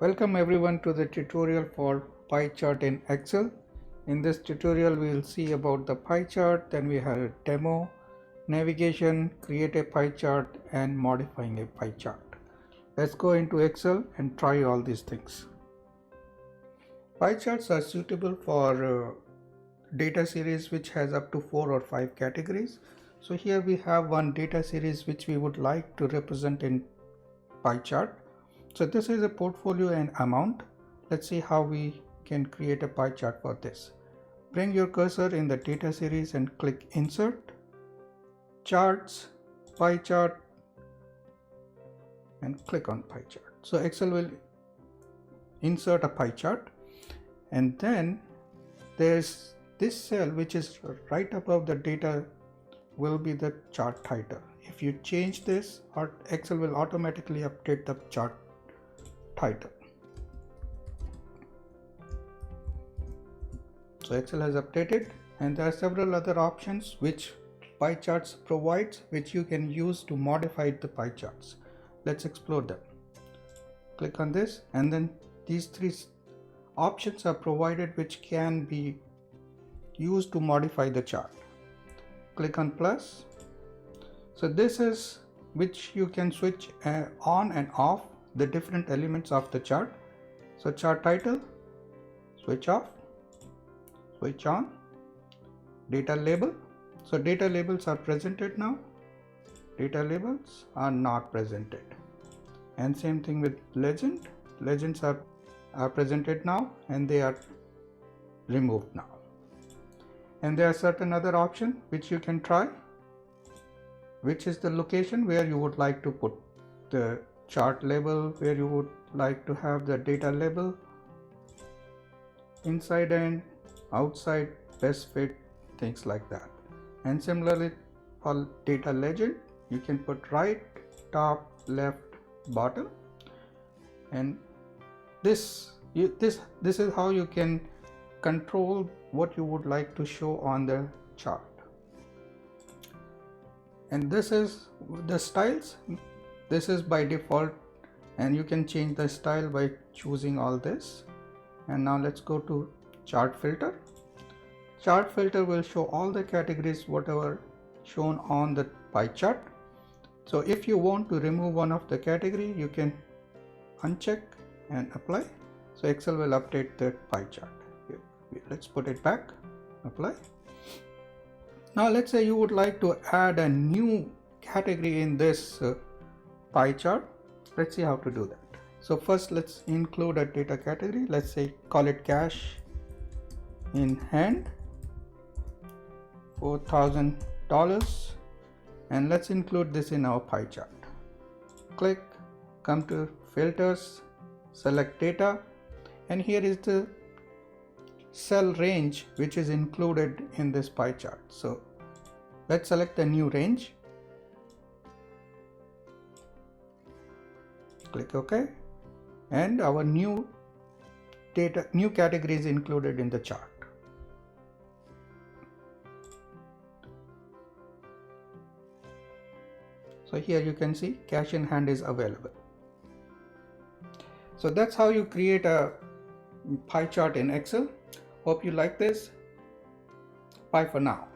Welcome everyone to the tutorial for pie chart in Excel. In this tutorial we will see about the pie chart, then we have a demo, navigation, create a pie chart and modifying a pie chart. Let's go into Excel and try all these things. Pie charts are suitable for data series which has up to 4 or 5 categories. So here we have one data series which we would like to represent in pie chart. So this is a portfolio and amount. Let's see how we can create a pie chart for this. Bring your cursor in the data series and click Insert, Charts, Pie Chart, and click on Pie Chart. So Excel will insert a pie chart, and then there's this cell which is right above the data will be the chart title. If you change this, Excel will automatically update the chart title. So Excel has updated, and there are several other options which pie charts provides which you can use to modify the pie charts. Let's explore them. Click on this, and then these three options are provided which can be used to modify the chart. Click on plus. So this is which you can switch on and off the different elements of the chart. So chart title, switch off, switch on, data label. So data labels are presented now, data labels are not presented. And same thing with legend, legends are presented now and they are removed now. And there are certain other options which you can try, which is the location where you would like to put the chart label, where you would like to have the data label, inside and outside, best fit, things like that. And similarly for data legend, you can put right, top, left, bottom, and this is how you can control what you would like to show on the chart. And this is the styles. This is by default, and you can change the style by choosing all this. And now let's go to chart filter. Chart filter will show all the categories whatever shown on the pie chart. So if you want to remove one of the category, you can uncheck and apply. So Excel will update the pie chart. Let's put it back, apply. Now let's say you would like to add a new category in this pie chart. Let's see how to do that. So first let's include a data category. Let's say call it cash in hand, $4,000, and let's include this in our pie chart. Click, come to filters, select data, and here is the cell range which is included in this pie chart. So let's select a new range, click OK, and our new category is included in the chart. So here you can see cash in hand is available. So that's how you create a pie chart in Excel. Hope you like this. Bye for now.